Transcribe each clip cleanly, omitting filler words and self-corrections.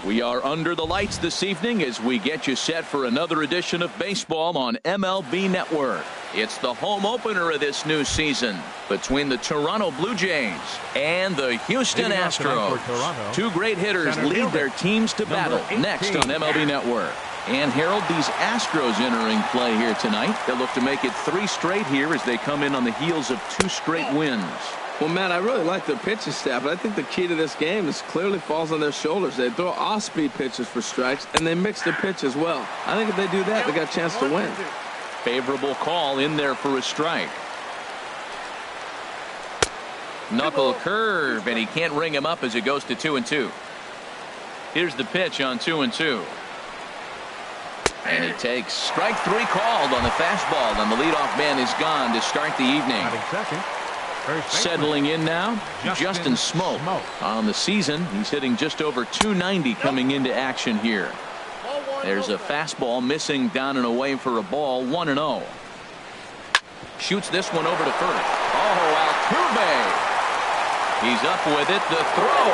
We are under the lights this evening as we get you set for another edition of baseball on MLB Network. It's the home opener of this new season between the Toronto Blue Jays and the Houston Astros. Two great hitters lead their teams to battle next on MLB Network. And Harold, these Astros entering play here tonight. They'll look to make it 3 straight here as they come in on the heels of 2 straight wins. Well, Matt, I really like their pitching staff, but I think the key to this game is clearly falls on their shoulders. They throw off-speed pitches for strikes, and they mix their pitch as well. I think if they do that, they got a chance to win. Favorable call in there for a strike. Knuckle curve, and he can't ring him up as it goes to 2-2. Here's the pitch on 2-2. And he takes strike 3 called on the fastball, and the leadoff man is gone to start the evening. Settling in now, Justin Smoke. On the season, he's hitting just over 290 coming into action here. There's a fastball missing down and away for a ball, 1-0. Shoots this one over to first. Oh, Altuve. He's up with it. The throw.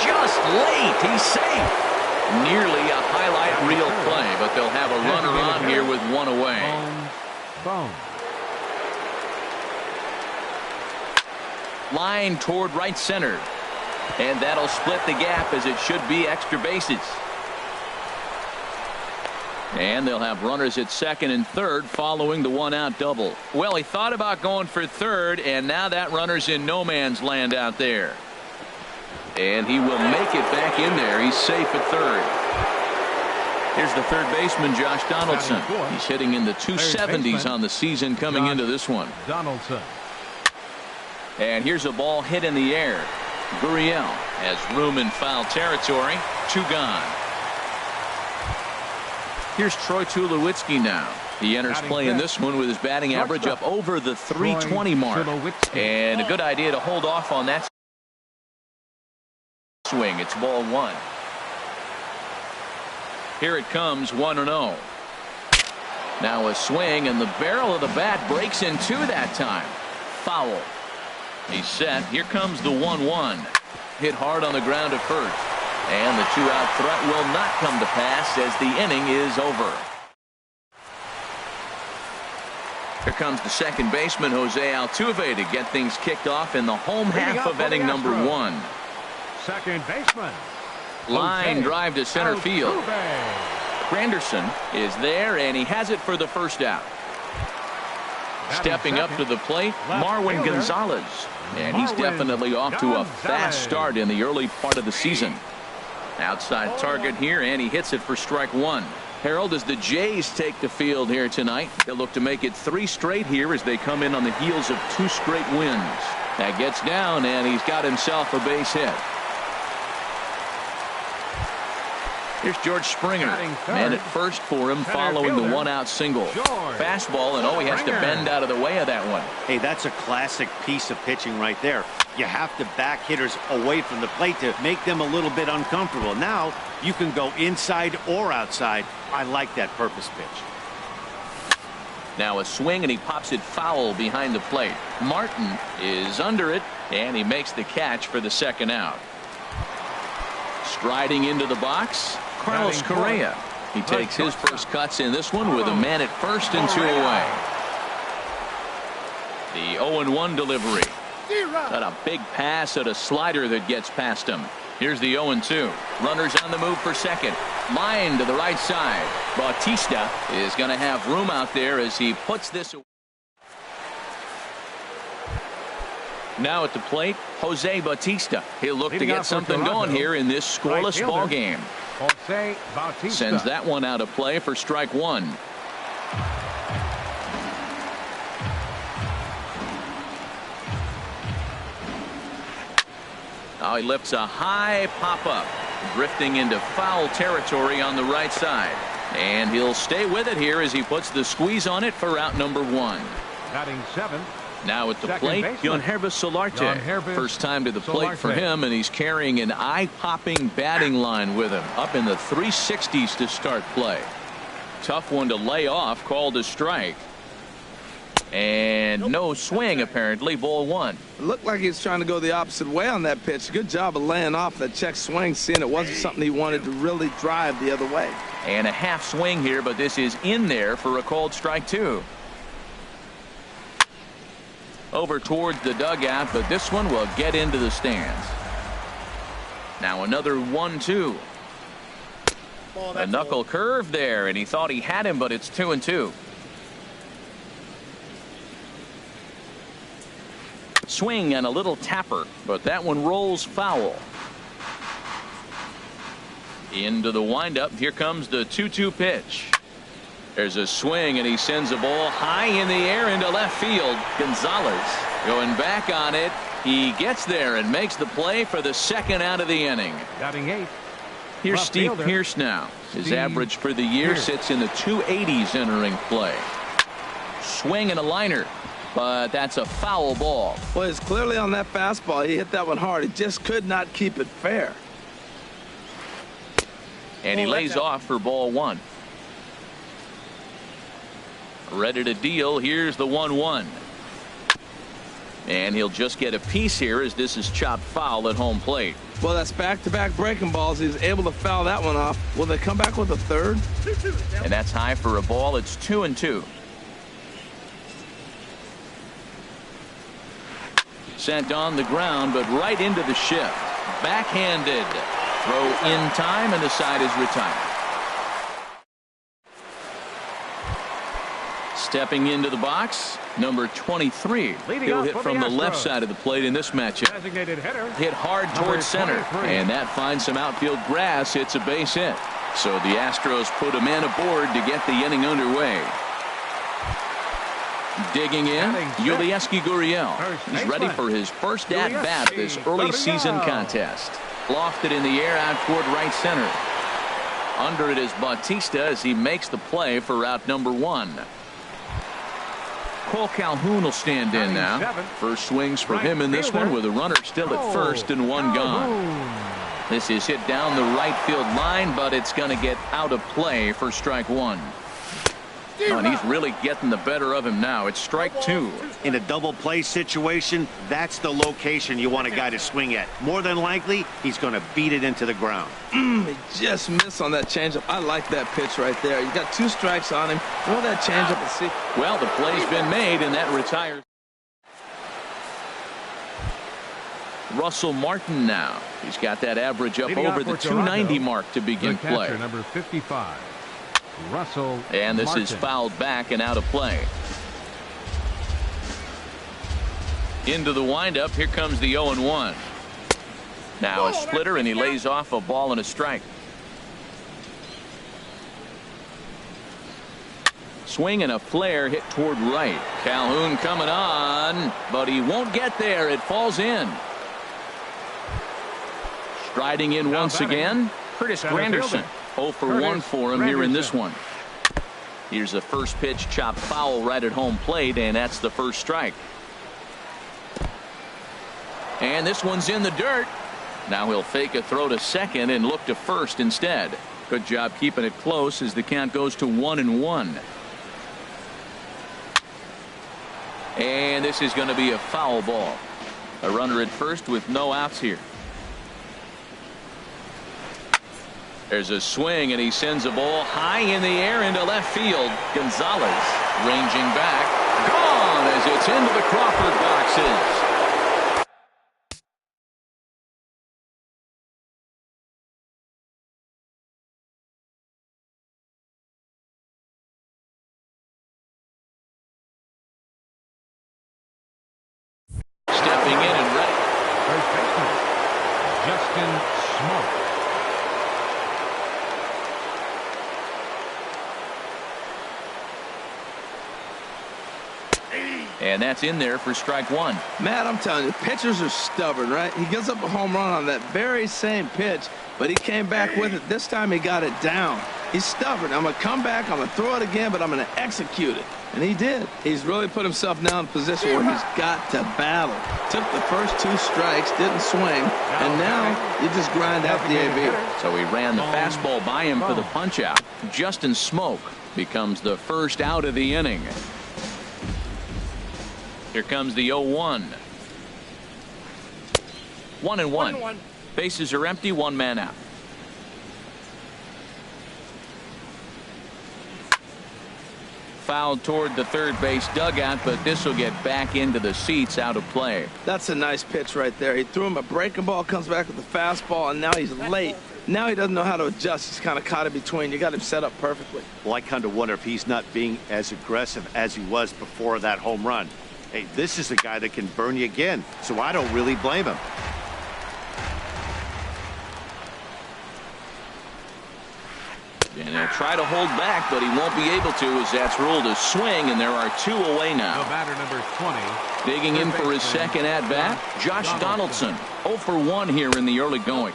Just late. He's safe. Nearly a highlight reel play, but they'll have a runner on here with 1 away. Line toward right center, and that'll split the gap as it should be extra bases. And they'll have runners at second and third following the 1-out double. Well, he thought about going for third, and now that runner's in no man's land out there. And he will make it back in there. He's safe at third. Here's the third baseman, Josh Donaldson. He's hitting in the 270s on the season coming into this one. And here's a ball hit in the air. Gurriel has room in foul territory. 2 gone. Here's Troy Tulowitzki now. He enters play in this one with his batting average up over the 320 mark. And a good idea to hold off on that swing. It's ball 1. Here it comes, 1-0. Now a swing, and the barrel of the bat breaks in 2 that time. Foul. He's set. Here comes the 1-1. Hit hard on the ground at first. And the 2-out threat will not come to pass as the inning is over. Here comes the second baseman, Jose Altuve, to get things kicked off in the home half of inning number 1. Second baseman. Line drive to center field. Granderson is there, and he has it for the first out. Stepping up to the plate, Marwin Gonzalez. And he's definitely off to a fast start in the early part of the season. Outside target here, and he hits it for strike 1. Harold, as the Jays take the field here tonight, they'll look to make it 3 straight here as they come in on the heels of 2 straight wins. That gets down, and he's got himself a base hit. Here's George Springer. Man at first for him following the 1-out single. Fastball, and he has to bend out of the way of that one. Hey, that's a classic piece of pitching right there. You have to back hitters away from the plate to make them a little bit uncomfortable. Now you can go inside or outside. I like that purpose pitch. Now a swing, and he pops it foul behind the plate. Martin is under it, and he makes the catch for the 2nd out. Striding into the box, Carlos Correa. He takes his first cuts in this one with a man at first and 2 away. The 0-1 delivery. Got a big pass at a slider that gets past him. Here's the 0-2. Runners on the move for second. Line to the right side. Bautista is going to have room out there as he puts this away. Now at the plate, Jose Bautista. He'll look to get something going here in this scoreless ball game. Sends that one out of play for strike 1. Now he lifts a high pop-up, drifting into foul territory on the right side. And he'll stay with it here as he puts the squeeze on it for out number 1. Batting 7th. Now at the plate, Yangervis Solarte. First time to the plate for him, and he's carrying an eye-popping batting line with him. Up in the 360s to start play. Tough one to lay off, called a strike. And no swing, apparently. Ball one. It looked like he was trying to go the opposite way on that pitch. Good job of laying off that check swing, seeing it wasn't something he wanted to really drive the other way. And a half swing here, but this is in there for a called strike two. Over towards the dugout, but this one will get into the stands. Now another 1-2. A knuckle curve there, and he thought he had him, but it's 2-2. Swing and a little tapper, but that one rolls foul. Into the windup. Here comes the 2-2 pitch. There's a swing, and he sends a ball high in the air into left field. Gonzalez going back on it. He gets there and makes the play for the second out of the inning. Batting eighth. Here's Left Steve fielder. Pearce now. His Steve average for the year Pearce. sits in the 280s entering play. Swing and a liner, but that's a foul ball. Well, it's clearly on that fastball. He hit that one hard. He just could not keep it fair. And he lays off for ball one. Ready to deal. Here's the 1-1. And he'll just get a piece here as this is chopped foul at home plate. Well, that's back-to-back breaking balls. He's able to foul that one off. Will they come back with a third? And that's high for a ball. It's 2-2. Sent on the ground, but right into the shift. Backhanded. Throw in time, and the side is retired. Stepping into the box, number 23. Leading He'll off hit for from the the left Astros. side of the plate in this matchup. Designated hitter. Hit hard Number towards center, 23. and that finds some outfield grass. It's a base hit. So the Astros put a man aboard to get the inning underway. Digging in, Batting Yulieski Gurriel. First He's ready baseman. for his first at-bat of this early Gurriel. season contest. Lofted in the air out toward right center. Under it is Bautista as he makes the play for route number one. Cole Calhoun will stand in Batting now. seventh. First swings for Right him in this fielder. one with a runner still at first and one gone. Calhoun. This is hit down the right field line, but it's going to get out of play for strike one. Oh, and he's really getting the better of him now. It's strike two. In a double play situation, that's the location you want a guy to swing at. More than likely, he's going to beat it into the ground. He just missed on that changeup. I like that pitch right there. You got two strikes on him. Throw that changeup and see. Well, the play's been made, and that retires. Russell Martin now. He's got that average up Leading over off the for 290 Toronto, mark to begin the play. catcher, number 55. Russell And this Martin. is fouled back and out of play. Into the windup. Here comes the 0-1. Now a splitter, and he lays off a ball and a strike. Swing and a flare hit toward right. Calhoun coming on, but he won't get there. It falls in. Striding in Now once batting, again, Curtis center Granderson. fielder. 0 for Curtis 1 for him here in this Granderson. one. Here's the first pitch, chopped foul right at home plate, and that's the first strike. And this one's in the dirt. Now he'll fake a throw to second and look to first instead. Good job keeping it close as the count goes to 1-1. And this is going to be a foul ball. A runner at first with no outs here. There's a swing, and he sends a ball high in the air into left field. Gonzalez ranging back. Gone as it's into the Crawford boxes. Stepping in and ready. First baseman, Justin Smoke. And that's in there for strike one. Matt, I'm telling you, pitchers are stubborn, right? He gives up a home run on that very same pitch, but he came back with it. This time he got it down. He's stubborn. I'm going to come back, I'm going to throw it again, but I'm going to execute it. And he did. He's really put himself now in a position where he's got to battle. Took the first two strikes, didn't swing, and now you just grind out the AB. So he ran the fastball by him for the punch out. Justin Smoke becomes the first out of the inning. Here comes the 0-1. 1-1. Bases are empty, one man out. Fouled toward the third base dugout, but this will get back into the seats, out of play. That's a nice pitch right there. He threw him a breaking ball, comes back with a fastball, and now he's late. Now he doesn't know how to adjust. He's kind of caught in between. You got him set up perfectly. Well, I kind of wonder if he's not being as aggressive as he was before that home run. Hey, this is a guy that can burn you again, so I don't really blame him. And he'll try to hold back, but he won't be able to, as that's ruled a swing, and there are 2 away now. The batter, number 20. Digging in for his second at-bat, Josh Donaldson. 0 for 1 here in the early going.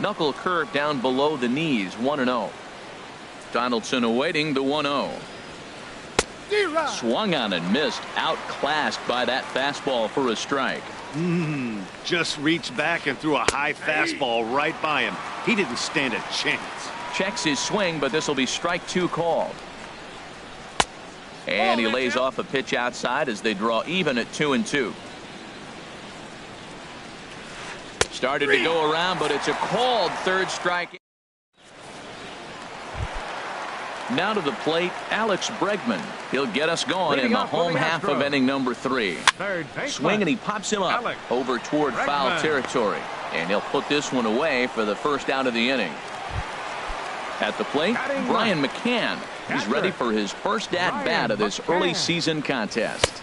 Knuckle curve down below the knees, 1-0. Donaldson awaiting the 1-0. Swung on and missed, outclassed by that fastball for a strike. Just reached back and threw a high fastball right by him. He didn't stand a chance. Checks his swing, but this will be strike 2 called. And he lays off a pitch outside as they draw even at 2-2. Started to go around, but it's a called third strike. Now to the plate, Alex Bregman. He'll get us going in the home half of inning number 3. Swing, and he pops him up over toward foul territory. And he'll put this one away for the first out of the inning. At the plate, Brian McCann. He's ready for his first at-bat of this early season contest.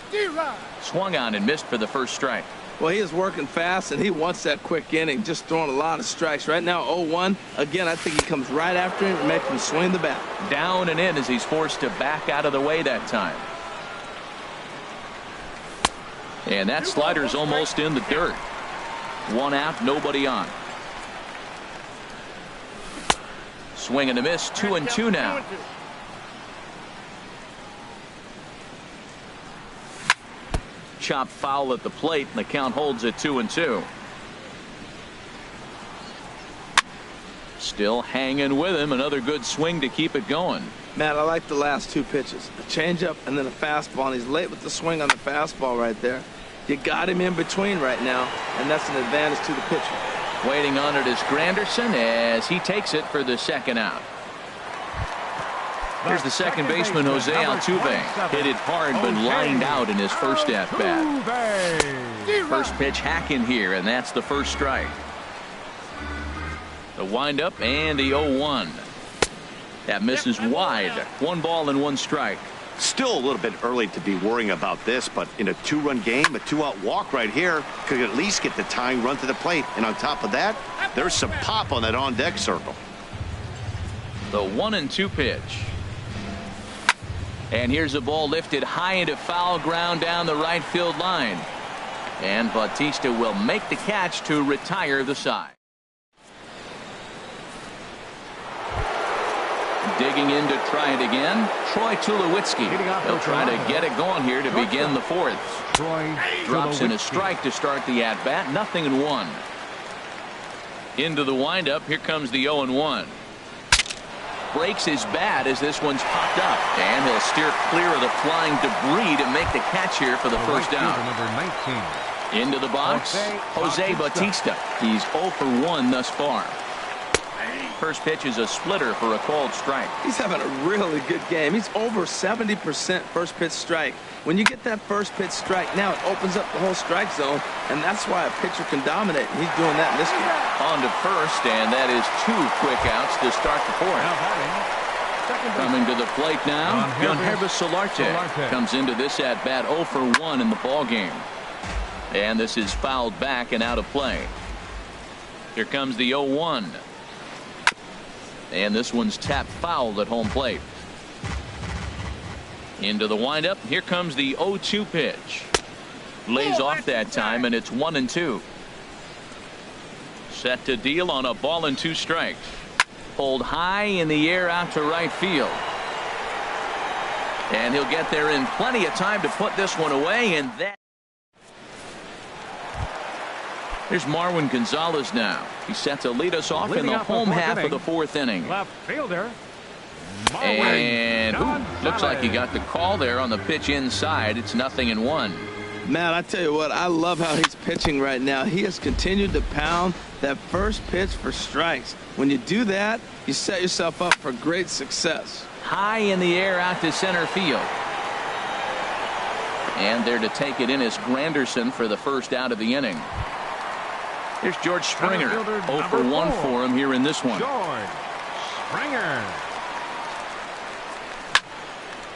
Swung on and missed for the first strike. Well, he is working fast, and he wants that quick inning, just throwing a lot of strikes. Right now, 0-1. Again, I think he comes right after him and makes him swing the bat. Down and in as he's forced to back out of the way that time. And that slider's almost in the dirt. 1 out, nobody on. Swing and a miss, 2-2 now. Chop foul at the plate, and the count holds at 2-2. Still hanging with him. Another good swing to keep it going. Matt, I like the last 2 pitches. A changeup and then a fastball, and he's late with the swing on the fastball right there. You got him in between right now, and that's an advantage to the pitcher. Waiting on it is Granderson as he takes it for the second out. Here's the second baseman, Jose Altuve. Hit it hard, but lined out in his first at-bat. First pitch hacking here, and that's the first strike. The windup and the 0-1. That misses wide. 1 ball and 1 strike. Still a little bit early to be worrying about this, but in a 2-run game, a 2-out walk right here could at least get the tying run to the plate. And on top of that, there's some pop on that on-deck circle. The 1-2 pitch. And here's a ball lifted high into foul ground down the right field line. And Bautista will make the catch to retire the side. Digging in to try it again, Troy Tulowitzki. He'll try to get it going here to begin the 4th. Drops in a strike to start the at-bat. 0-1. Into the windup. Here comes the 0-1. Breaks his bat as this one's popped up, and he'll steer clear of the flying debris to make the catch here for the first out. Into the box, Jose Bautista. He's 0 for 1 thus far. First pitch is a splitter for a called strike. He's having a really good game. He's over 70% first pitch strike. When you get that first pitch strike, now it opens up the whole strike zone, and that's why a pitcher can dominate. He's doing that in this game. On to first, and that is 2 quick outs to start the 4th. Coming to the plate now, Yangervis Solarte comes into this at-bat 0 for 1 in the ball game. And this is fouled back and out of play. Here comes the 0-1. And this one's tapped foul at home plate. Into the windup. Here comes the 0-2 pitch. Lays off that time, and it's 1-2. Set to deal on a ball and 2 strikes. Pulled high in the air out to right field. And he'll get there in plenty of time to put this one away, and that. Here's Marwin Gonzalez now. He's set to lead us off in the home half of the 4th inning. Left fielder. And looks like he got the call there on the pitch inside. It's 0-1. Man, I tell you what, I love how he's pitching right now. He has continued to pound that first pitch for strikes. When you do that, you set yourself up for great success. High in the air out to center field. And there to take it in is Granderson for the first out of the inning. Here's George Springer. 0 for 1 for him here in this one. George Springer.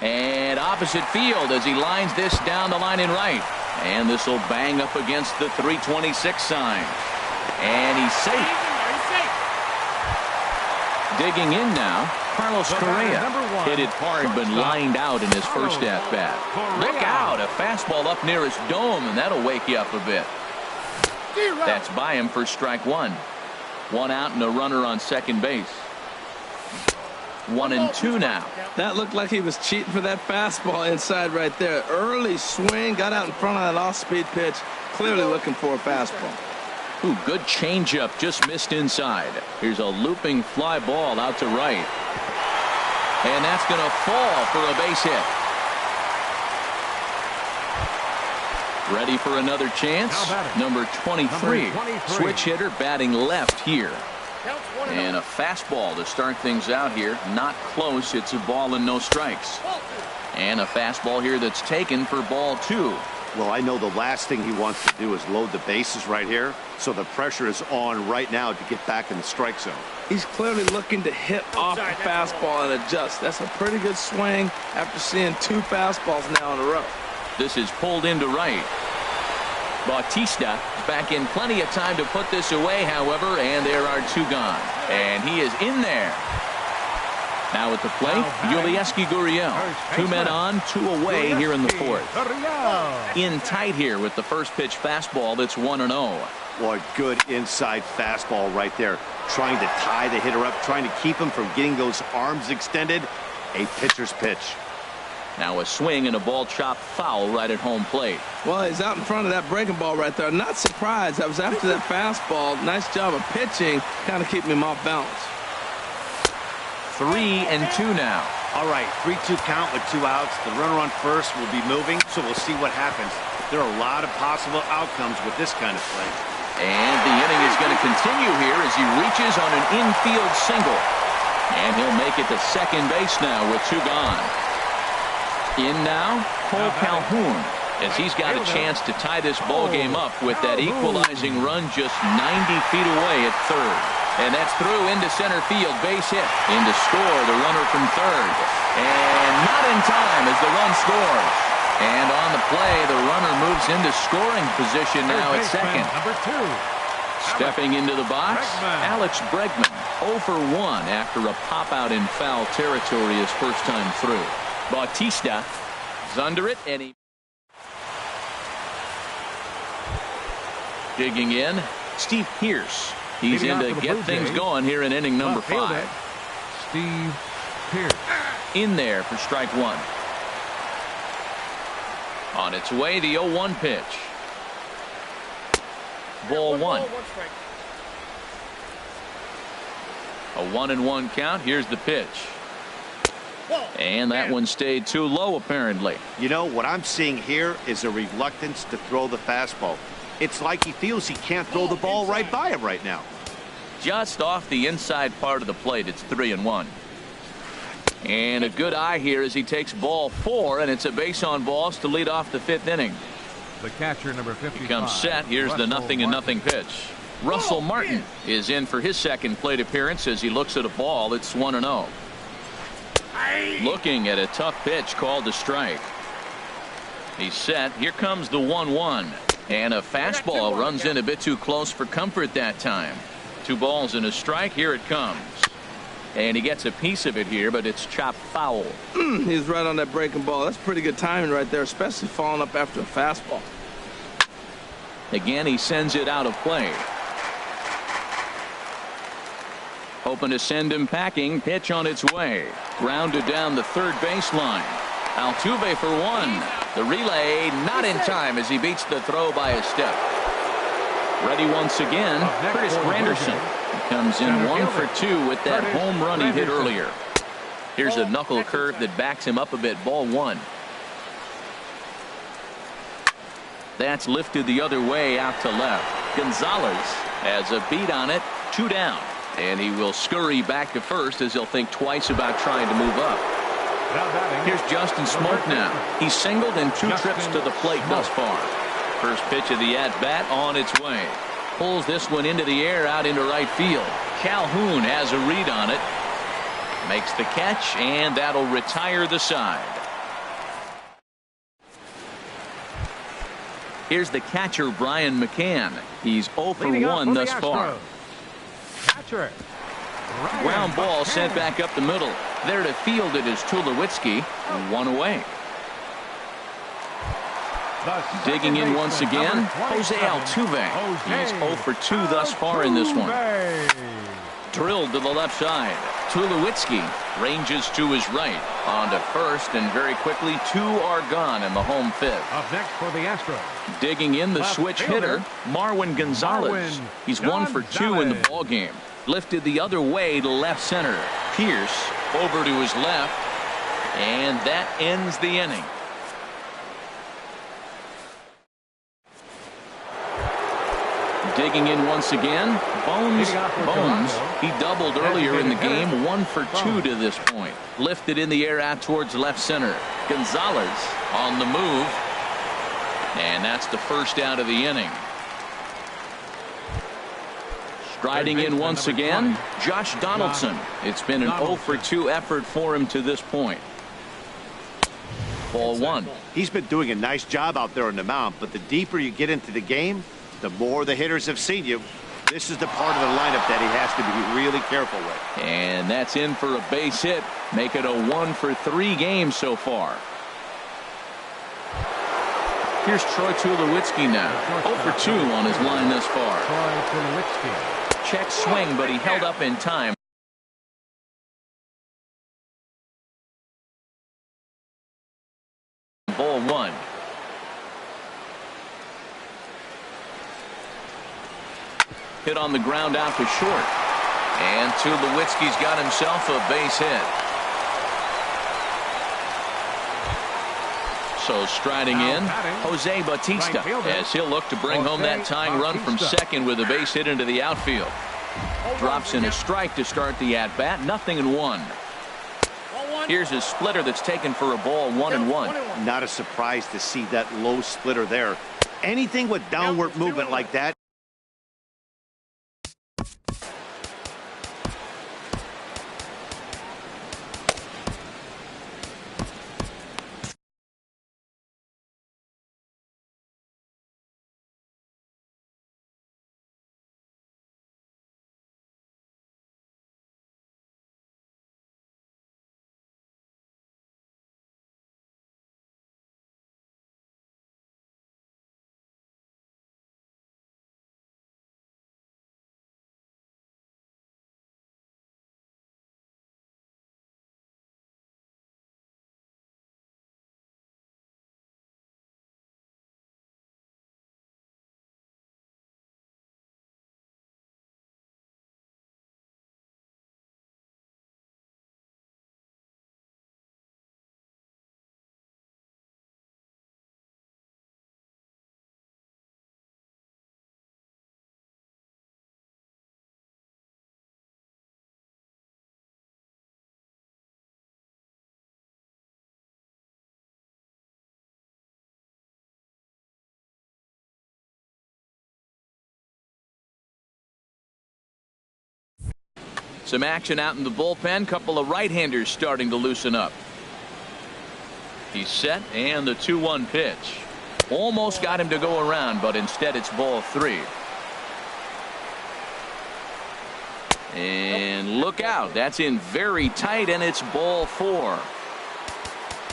And opposite field as he lines this down the line in right. And this will bang up against the 326 sign. And he's safe. Digging in now, Carlos Correa. Hit it hard but lined out in his first at-bat. Look out, a fastball up near his dome, and that'll wake you up a bit. That's by him for strike one. 1 out and a runner on second base. 1-2 now. That looked like he was cheating for that fastball inside right there. Early swing, got out in front of that off-speed pitch. Clearly looking for a fastball. Ooh, good changeup, just missed inside. Here's a looping fly ball out to right. And that's going to fall for a base hit. Ready for another chance? Number 23. Switch hitter batting left here. And a fastball to start things out here. Not close. It's a ball and no strikes. And a fastball here that's taken for ball 2. Well, I know the last thing he wants to do is load the bases right here. So the pressure is on right now to get back in the strike zone. He's clearly looking to hit off the fastball and adjust. That's a pretty good swing after seeing 2 fastballs now in a row. This is pulled into right. Bautista back in plenty of time to put this away, however, and there are 2 gone. And he is in there. Now at the plate, Yulieski Gurriel. 2 men on, 2 away here in the 4th. In tight here with the first pitch fastball that's 1-0. Boy, good inside fastball right there. Trying to tie the hitter up, trying to keep him from getting those arms extended. A pitcher's pitch. Now a swing and a ball chopped foul right at home plate. Well, he's out in front of that breaking ball right there. Not surprised. I was after that fastball. Nice job of pitching. Kind of keeping him off balance. 3-2 now. All right, 3-2 count with 2 outs. The runner on first will be moving, so we'll see what happens. There are a lot of possible outcomes with this kind of play. And the inning is going to continue here as he reaches on an infield single. And he'll make it to second base now with 2 gone. In now, Cole Calhoun, as he's got a chance to tie this ball game up with that equalizing run just 90 feet away at third. And that's through into center field, base hit. In to score the runner from third. And not in time as the run scores. And on the play, the runner moves into scoring position now at second. Number 2. Stepping into the box, Alex Bregman, 0 for 1 after a pop-out in foul territory his first time through. Bautista is under it, and he digging in. Steve Pearce. He's in to get things going here in inning number 5. Steve Pearce. In there for strike 1. On its way, the 0-1 pitch. Ball 1. A 1-1 count. Here's the pitch. And that one stayed too low, apparently. You know, what I'm seeing here is a reluctance to throw the fastball. It's like he feels he can't throw the ball right by him right now. Just off the inside part of the plate, it's 3-1. And a good eye here as he takes ball 4, and it's a base on balls to lead off the 5th inning. The catcher, number 55. Comes set. Here's the 0-0 pitch. Russell Martin is in for his second plate appearance as he looks at a ball. It's 1-0. Looking at a tough pitch called to strike. He's set. Here comes the 1-1. And a fastball runs in a bit too close for comfort that time. 2 balls and a strike. Here it comes. And he gets a piece of it here, but it's chopped foul. He's right on that breaking ball. That's pretty good timing right there, especially following up after a fastball. Again, he sends it out of play. Hoping to send him packing. Pitch on its way. Grounded down the third baseline. Altuve for 1. The relay not in time as he beats the throw by a step. Ready once again, Curtis Granderson. He comes in 1 for 2 with that home run he hit earlier. Here's a knuckle curve that backs him up a bit. Ball 1. That's lifted the other way out to left. Gonzalez has a beat on it. 2 down. And he will scurry back to first as he'll think twice about trying to move up. Here's Justin Smoke now. He's singled in 2 trips to the plate thus far. First pitch of the at-bat on its way. Pulls this one into the air out into right field. Calhoun has a read on it. Makes the catch, and that'll retire the side. Here's the catcher, Brian McCann. He's 0 for 1 thus far. Catcher. Ground ball sent back up the middle. There to field it is Tulowitzki. 1 away. Digging in once again, Jose Altuve. He's 0 for 2 thus far in this one. Drilled to the left side. Tulowitzki ranges to his right. On to first, and very quickly 2 are gone in the home 5th. Up next for the Astros. Digging in the switch hitter, Marwin Gonzalez. He's 1 for 2 in the ballgame. Lifted the other way to left center. Pierce over to his left, and that ends the inning. Digging in once again, Bones. He doubled earlier in the game. 1 for 2 to this point. Lifted in the air out towards left center. Gonzalez on the move, and that's the first out of the inning. Striding in once again, Josh Donaldson. It's been an 0 for 2 effort for him to this point. Ball 1. He's been doing a nice job out there on the mound, but the deeper you get into the game, the more the hitters have seen you. This is the part of the lineup that he has to be really careful with. And that's in for a base hit. Make it a 1 for 3 game so far. Here's Troy Tulowitzki now. 0 for 2 on his line thus far. Check swing, but he held up in time. Ball 1. Hit on the ground out to short. And Tulowitzki's got himself a base hit. So striding in, Jose Bautista, as he'll look to bring home that tying run from second with a base hit into the outfield. Drops in a strike to start the at-bat. 0-1. Here's his splitter that's taken for a ball. 1-1. Not a surprise to see that low splitter there. Anything with downward movement like that. Some action out in the bullpen. Couple of right-handers starting to loosen up. He's set, and the 2-1 pitch. Almost got him to go around, but instead it's ball 3. And look out. That's in very tight, and it's ball 4.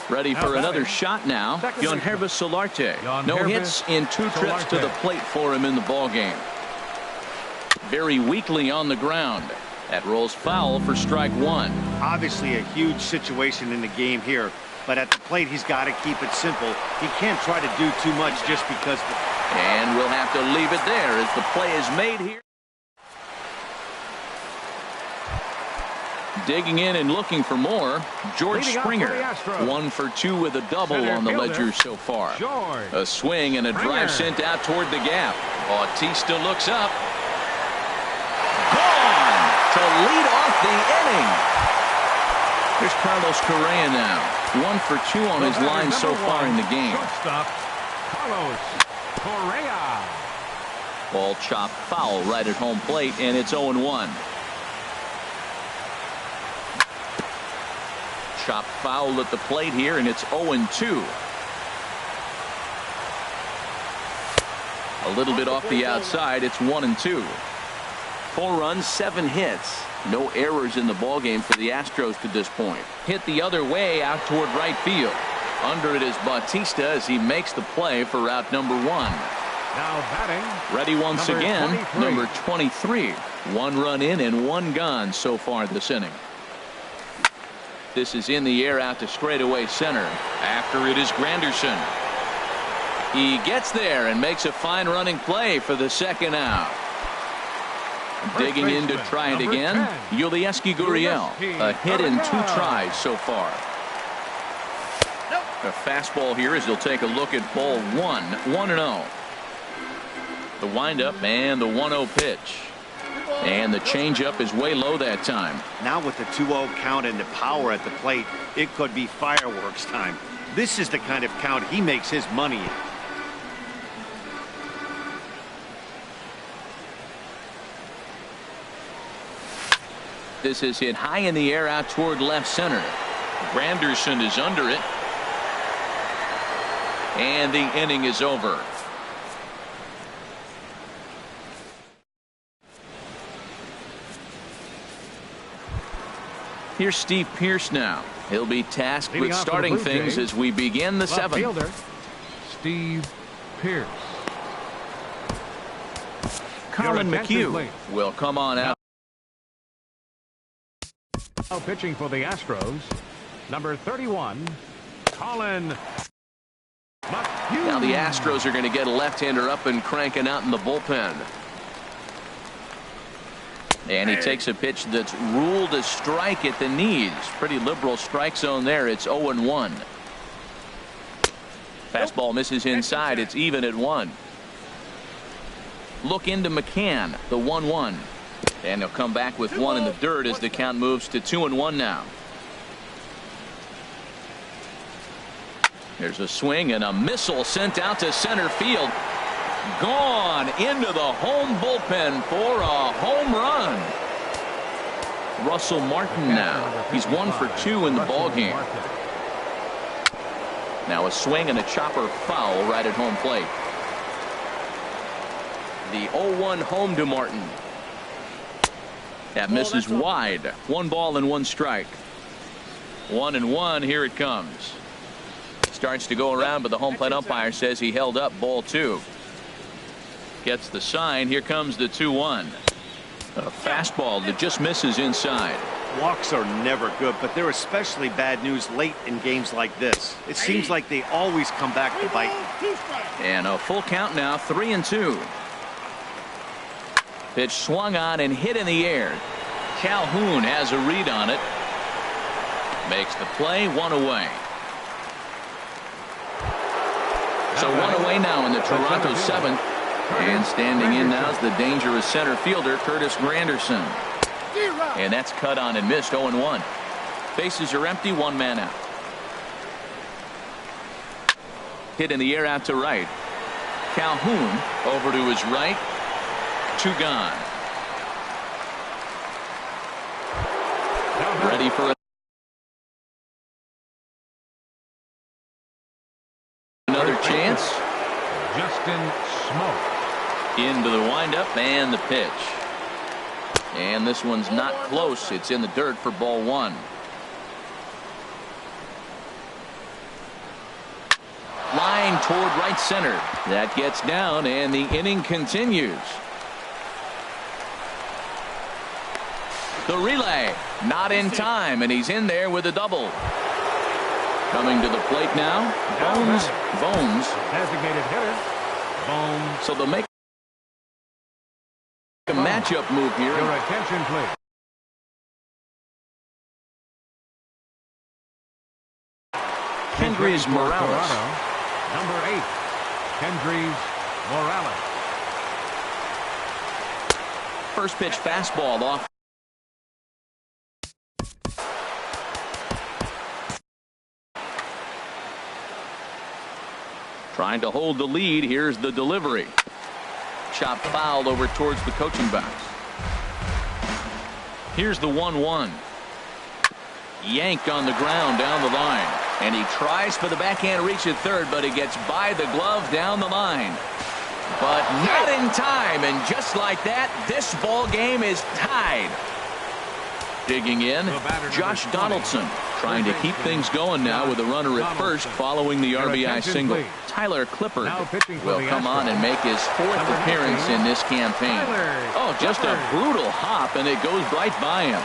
Ready for another shot now. Yangervis Solarte. No hits in 2 trips to the plate for him in the ballgame. Very weakly on the ground. That rolls foul for strike 1. Obviously a huge situation in the game here, but at the plate he's got to keep it simple. He can't try to do too much just because. And we'll have to leave it there as the play is made here. Digging in and looking for more, George Leading off for the Springer. Astros. 1 for 2 with a double Center on the fielder, ledger so far. George A swing and a drive Springer. sent out toward the gap. Bautista looks up. Gone to lead off the inning. Here's Carlos Correa now. 1 for 2 on his line so far in the game. Shortstop, Carlos Correa. Ball chopped foul right at home plate, and it's 0-1. Chopped foul at the plate here, and it's 0-2. A little bit off the outside. It's 1-2. 4 runs, 7 hits. No errors in the ballgame for the Astros to this point. Hit the other way out toward right field. Under it is Bautista as he makes the play for route number 1. Now batting. Ready once Number again, 23. number 23. 1 run in and 1 gone so far this inning. This is in the air out to straightaway center. After it is Granderson. He gets there and makes a fine running play for the second out. Digging in to try it again, Yulieski Gurriel. A hit in 2 tries so far. A fastball here as he'll take a look at ball 1. 1-0. The windup and the 1-0 pitch. And the changeup is way low that time. Now with the 2-0 count and the power at the plate, it could be fireworks time. This is the kind of count he makes his money in. This is hit high in the air out toward left center. Granderson is under it. And the inning is over. Here's Steve Pearce now. He'll be tasked Leading with off for the starting Blue things Jays, as we begin the left 7th. fielder, Steve Pearce. Colin Your attention, McHugh please. will come on out. Now pitching for the Astros, number 31, Colin McHugh. Now the Astros are going to get a left-hander up and cranking out in the bullpen. And he takes a pitch that's ruled a strike at the knees. Pretty liberal strike zone there. It's 0-1. Fastball misses inside. It's even at 1. Look into McCann, the 1-1. And he'll come back with 1 in the dirt as the count moves to 2-1 now. There's a swing and a missile sent out to center field. Gone into the home bullpen for a home run. Russell Martin now. He's 1 for 2 in the ballgame. Now a swing and a chopper foul right at home plate. The 0-1 home to Martin. That misses wide. 1 ball and 1 strike. 1-1. Here it comes. Starts to go around, but the home plate umpire says he held up ball 2. Gets the sign. Here comes the 2-1. A fastball that just misses inside. Walks are never good, but they're especially bad news late in games like this. It seems like they always come back to bite. And a full count now, 3-2. Pitch swung on and hit in the air. Calhoun has a read on it. Makes the play. 1 away. So 1 away now in the Toronto 7th. And standing in now is the dangerous center fielder, Curtis Granderson. And that's cut on and missed. 0-1. Bases are empty. 1 man out. Hit in the air out to right. Calhoun over to his right. 2 gone. Ready for another chance. Justin Smoke. Into the windup and the pitch. And this one's not close. It's in the dirt for ball 1. Line toward right center. That gets down and the inning continues. The relay not in time, and he's in there with a double. Coming to the plate now, Bones. Designated hitter, Bones. So they'll make a matchup move here. Your attention, please. Kendrys Morales. Number 8, Kendrys Morales. First pitch fastball off. Trying to hold the lead. Here's the delivery. Chop fouled over towards the coaching box. Here's the 1-1. Yanked on the ground down the line. And he tries for the backhand reach at third, but he gets by the glove down the line. But not in time. And just like that, this ball game is tied. Digging in, Josh Donaldson trying to keep things going now with a runner at first following the RBI single. Tyler Clippard will come on and make his 4th appearance in this campaign. Oh, just a brutal hop, and it goes right by him.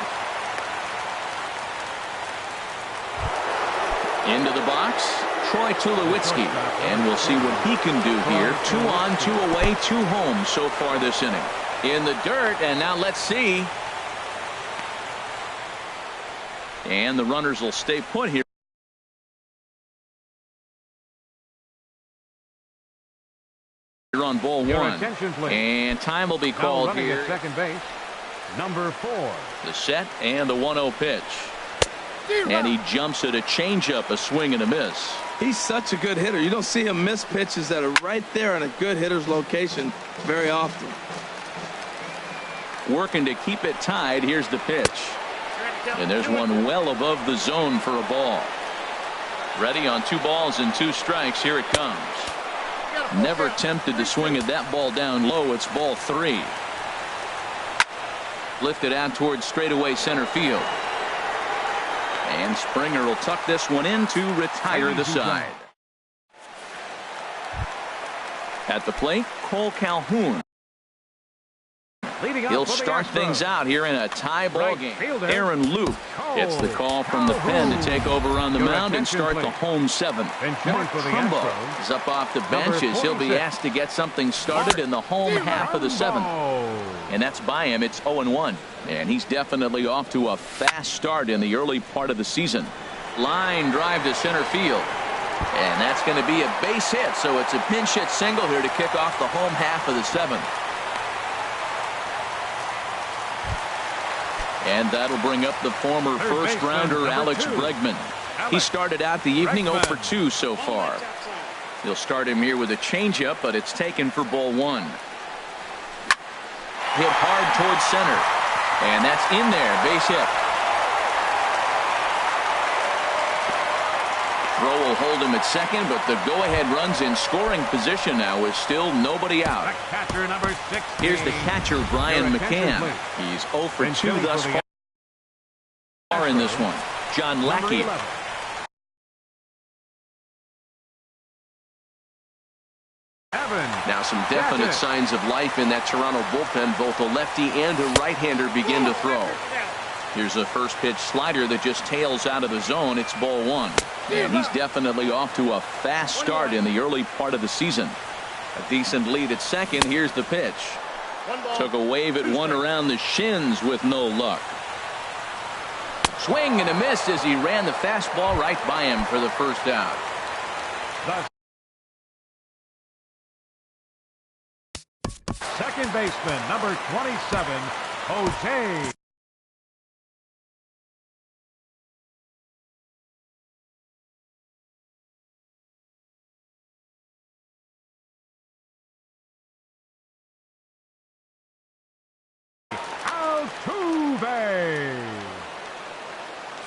Into the box, Troy Tulowitzki, and we'll see what he can do here. 2 on, 2 away, 2 home so far this inning. In the dirt, and now let's see. And the runners will stay put here. On ball 1. And time will be called here. At second base, number 4. The set and the 1-0 pitch. And he jumps at a changeup, a swing and a miss. He's such a good hitter. You don't see him miss pitches that are right there in a good hitter's location very often. Working to keep it tied. Here's the pitch. And there's one well above the zone for a ball. Ready on 2 balls and 2 strikes. Here it comes. Never tempted to swing at that ball down low. It's ball 3. Lifted out towards straightaway center field. And Springer will tuck this one in to retire the side. At the plate, Cole Calhoun. He'll start things out here in a tie ball game. Aaron Luke gets the call from the pen to take over on the mound and start the home 7th. Mark Trumbo is up off the bench as he'll be asked to get something started in the home half of the 7th. And that's by him. It's 0-1. And he's definitely off to a fast start in the early part of the season. Line drive to center field. And that's going to be a base hit. So it's a pinch hit single here to kick off the home half of the 7th. And that'll bring up the former first-rounder Alex Bregman. He started out the evening 0 for 2 so far. He'll start him here with a changeup, but it's taken for ball 1. Hit hard towards center. And that's in there. Base hit. Throw will hold him at second, but the go-ahead runs in scoring position now with still nobody out. Here's the catcher, Brian McCann. He's 0 for 2 thus far in this one. John Lackey. Now some definite signs of life in that Toronto bullpen. Both a lefty and a right-hander begin to throw. Here's a first pitch slider that just tails out of the zone. It's ball 1. And he's definitely off to a fast start in the early part of the season. A decent lead at second. Here's the pitch. Took a wave at one around the shins with no luck. Swing and a miss as he ran the fastball right by him for the first out. Second baseman, number 27, Jose.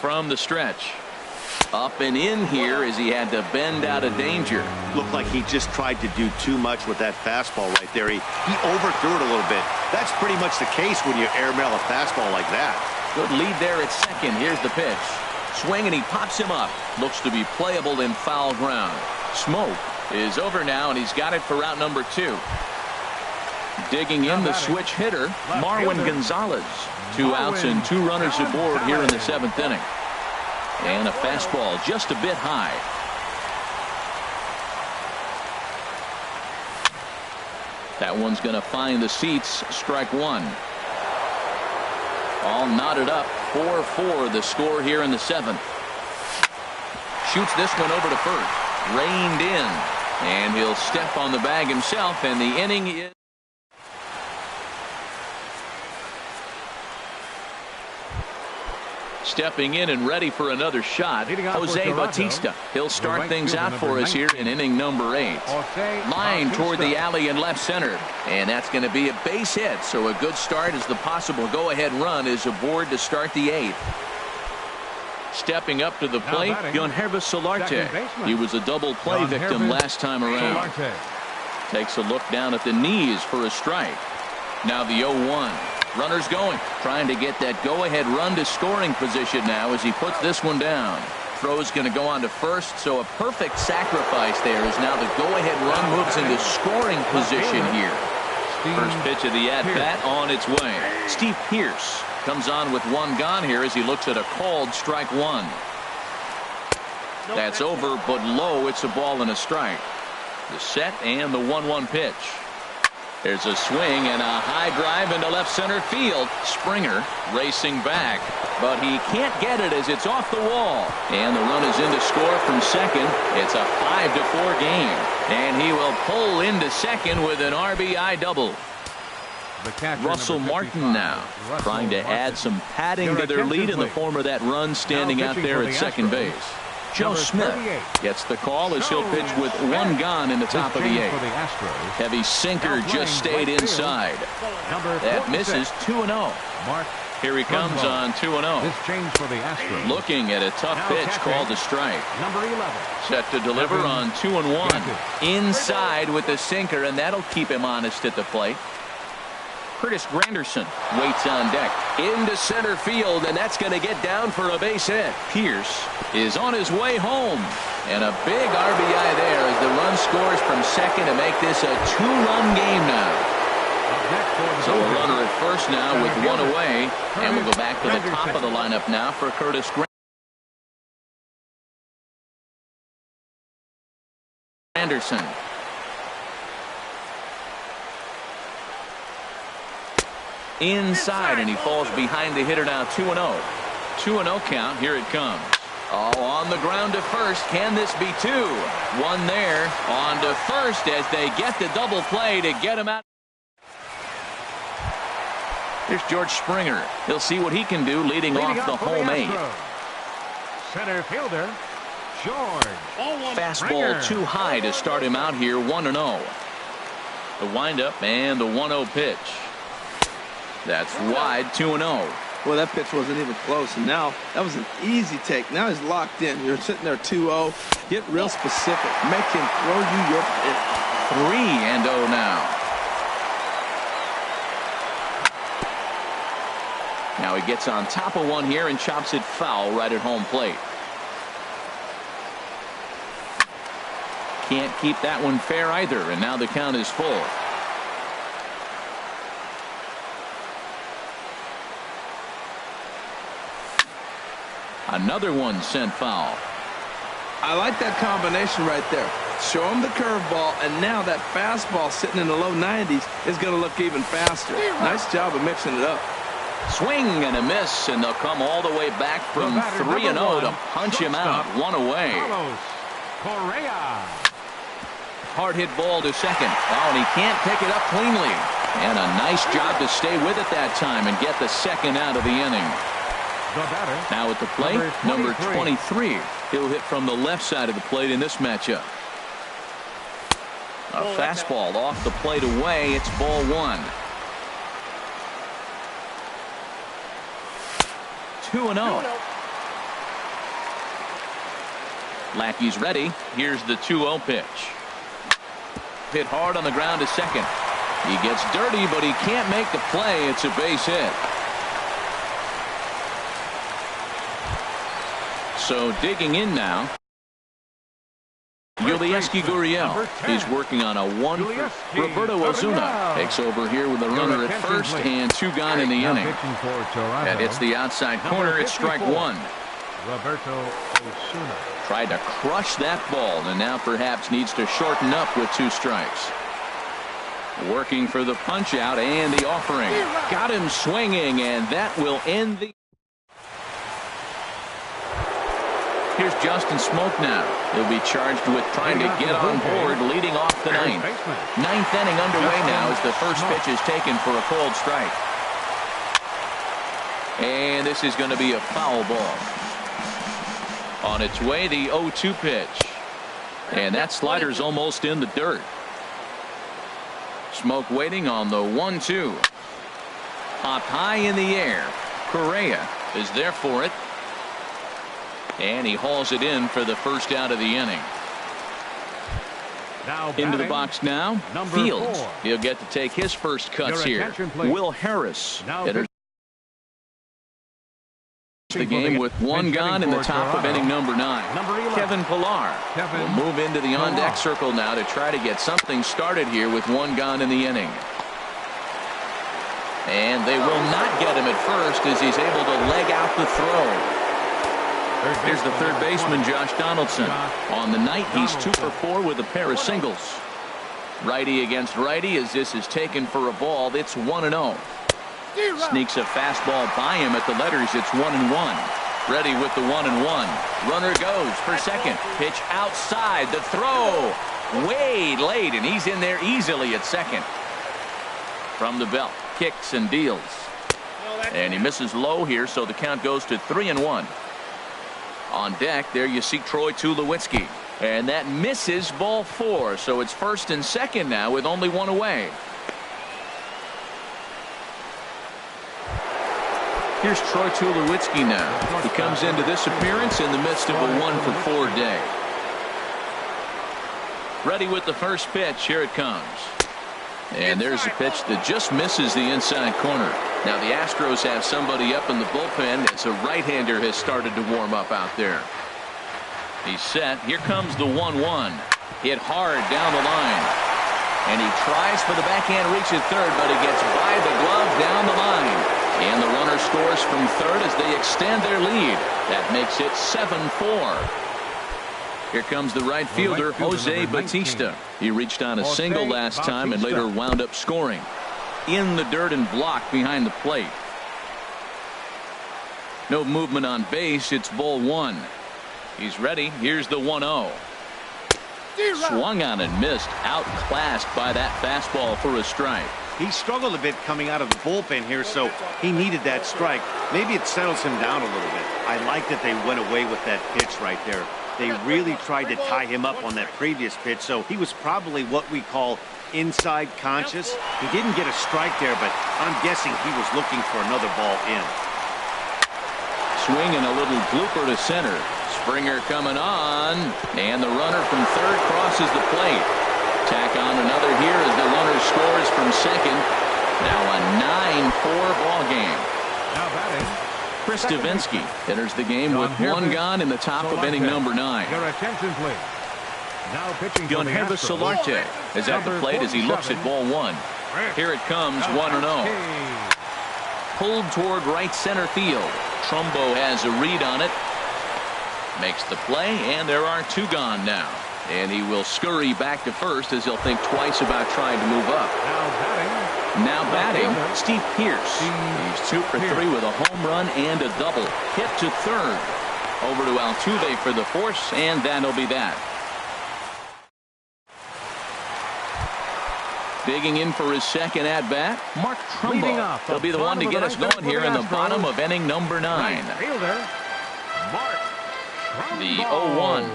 From the stretch. Up and in here as he had to bend out of danger. Looked like he just tried to do too much with that fastball right there. He overthrew it a little bit. That's pretty much the case when you airmail a fastball like that. Good lead there at second. Here's the pitch. Swing and he pops him up. Looks to be playable in foul ground. Smoke is over now and he's got it for out number 2. Digging in the switch hitter, Marwin Gonzalez. 2 outs and 2 runners aboard here in the 7th inning. And a fastball just a bit high. That one's going to find the seats. Strike 1. All knotted up. 4-4 the score here in the 7th. Shoots this one over to first. Reined in. And he'll step on the bag himself, and the inning is... Stepping in and ready for another shot, Jose Bautista. He'll start things out for us here in inning number 8. Line toward the alley in left center. And that's going to be a base hit. So a good start as the possible go-ahead run is aboard to start the 8th. Stepping up to the plate, Guilherme Solarte. He was a double play victim last time around. Takes a look down at the knees for a strike. Now the 0-1. Runners going, trying to get that go-ahead run to scoring position now as he puts this one down. Throw's going to go on to first, so a perfect sacrifice there as now the go-ahead run moves into scoring position here. First pitch of the at-bat on its way. Steve Pearce comes on with one gone here as he looks at a called strike 1. That's over, but low. It's a ball and a strike. The set and the 1-1 pitch. There's a swing and a high drive into left center field. Springer racing back, but he can't get it as it's off the wall. And the run is in to score from second. It's a 5-4 game. And he will pull into second with an RBI double. Russell Martin now trying to add some padding to their lead in the form of that run standing out there at second base. Joe Smith gets the call as he'll pitch with one gone in the top of the 8th. Heavy sinker just stayed inside. That misses 2-0. Here he comes on 2-0. Looking at a tough pitch called a strike. Set to deliver on 2-1. Inside with the sinker, and that'll keep him honest at the plate. Curtis Granderson waits on deck into center field, and that's going to get down for a base hit. Pierce is on his way home, and a big RBI there as the run scores from second to make this a 2-run game now. So a runner at first now with one away, and we'll go back to the top of the lineup now for Curtis Granderson. Inside, and he falls behind the hitter now. 2-0. 2-0 count. Here it comes. Oh, on the ground to first. Can this be 2? One there on to first as they get the double play to get him out. Here's George Springer. He'll see what he can do leading off the home 8. Center fielder George. Fastball too high to start him out here. 1-0. The windup and the 1-0 pitch. That's wide. 2-0. Well, that pitch wasn't even close, and now that was an easy take. Now he's locked in. You're sitting there 2-0. Get real specific. Make him throw you your pitch. 3-0 now. Now he gets on top of one here and chops it foul right at home plate. Can't keep that one fair either, and now the count is full. Another one sent foul. I like that combination right there. Show him the curveball, and now that fastball sitting in the low 90s is going to look even faster. Nice job of mixing it up. Swing and a miss, and they'll come all the way back from 3-0 to punch him out. One away. Hard hit ball to second. Oh, and he can't pick it up cleanly. And a nice job to stay with it that time and get the second out of the inning. Now at the plate, number 23. He'll hit from the left side of the plate in this matchup. A fastball off the plate away. It's ball 1. 2-0. Lackey's ready. Here's the 2-0 pitch. Hit hard on the ground to second. He gets dirty, but he can't make the play. It's a base hit. So digging in now, Yulieski Gurriel. He's working on a 1. Roberto Ozuna takes over here with a runner at first and 2 gone in the inning. That hits the outside corner. It's strike 1. Roberto Ozuna tried to crush that ball and now perhaps needs to shorten up with 2 strikes. Working for the punch out and the offering. Got him swinging, and that will end the Here's Justin Smoke now. He'll be charged with trying to get on board, leading off the ninth. Ninth inning underway now as the first pitch is taken for a cold strike. And this is going to be a foul ball. On its way, the 0-2 pitch. And that slider's almost in the dirt. Smoke waiting on the 1-2. Popped high in the air. Correa is there for it. And he hauls it in for the first out of the inning. Now into the box now. Fields. 4. He'll get to take his first cuts here. Will Harris enters the game with one gone in the top of inning number 9. Kevin Pillar will move into the on-deck circle now to try to get something started here with one gone in the inning. And they will not get him at first as he's able to leg out the throw. Here's the third baseman, Josh Donaldson. On the night, he's 2 for 4 with a pair of singles. Righty against righty as this is taken for a ball. It's 1-0. Sneaks a fastball by him at the letters. It's 1-1. Ready with the 1-1. Runner goes for second. Pitch outside. The throw way late, and he's in there easily at second. From the belt, kicks and deals. And he misses low here, so the count goes to 3-1. On deck, there you see Troy Tulowitzki. And that misses ball 4, so it's first and second now with only one away. Here's Troy Tulowitzki now. He comes into this appearance in the midst of a 1 for 4 day. Ready with the first pitch. Here it comes. And there's a pitch that just misses the inside corner. Now the Astros have somebody up in the bullpen. It's a right-hander has started to warm up out there. He's set. Here comes the 1-1. Hit hard down the line. And he tries for the backhand reach at third, but he gets by the glove down the line. And the runner scores from third as they extend their lead. That makes it 7-4. Here comes the right fielder, Jose Bautista. He reached on a single last time and later wound up scoring. In the dirt and blocked behind the plate. No movement on base. It's ball 1. He's ready. Here's the 1-0. Swung on and missed. Outclassed by that fastball for a strike. He struggled a bit coming out of the bullpen here, so he needed that strike. Maybe it settles him down a little bit. I like that they went away with that pitch right there. They really tried to tie him up on that previous pitch, so he was probably what we call inside conscious. He didn't get a strike there, but I'm guessing he was looking for another ball in. Swing and a little blooper to center. Springer coming on, and the runner from third crosses the plate. Tack on another here as the runner scores from second. Now a 9-4 ball game. Now batting, Chris Davinsky enters the game with one gone in the top of inning number 9. your attention, please. Now pitching Gun Hervis Solarte is at the plate as he looks at ball 1. Here it comes, 1-0. Pulled toward right center field. Trumbo has a read on it. Makes the play, and there are 2 gone now. And he will scurry back to first as he'll think twice about trying to move up. Now batting, Steve Pearce. He's 2 for 3 with a home run and a double. Hit to third. Over to Altuve for the force, and that'll be that. Digging in for his second at-bat, Mark Trumbo. He'll be the one to get us going here in the bottom of inning number 9. The 0-1.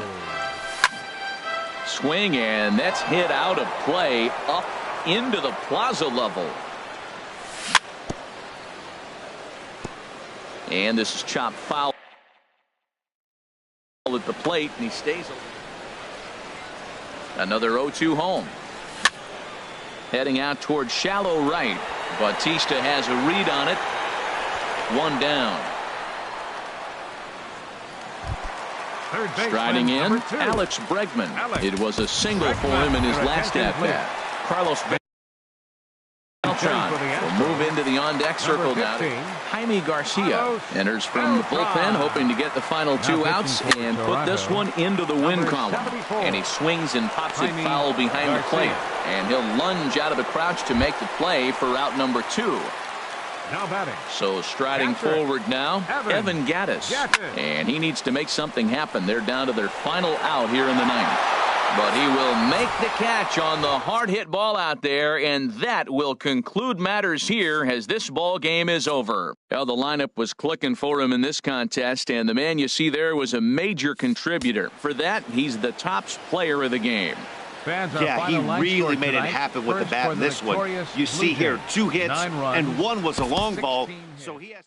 Swing, and that's hit out of play up into the plaza level. And this is chopped foul at the plate, and he stays. Another 0-2 home. Heading out towards shallow right. Bautista has a read on it. 1 down. Striding in, Alex Bregman. It was a single for him in his last at-bat. Carlos Beltran will move into the on-deck circle now. Jaime Garcia enters from the bullpen, hoping to get the final 2 outs and put this one into the win column. And he swings and pops it foul behind the plate. And he'll lunge out of the crouch to make the play for out number 2. Now batting. So striding forward now, Evan Gattis. And he needs to make something happen. They're down to their final out here in the ninth. But he will make the catch on the hard hit ball out there, and that will conclude matters here as this ball game is over. Well, the lineup was clicking for him in this contest, and the man you see there was a major contributor. For that, he's the top player of the game. Yeah, he really made it happen with the bat in this one. You see here 2 hits, and 1 was a long ball, so he has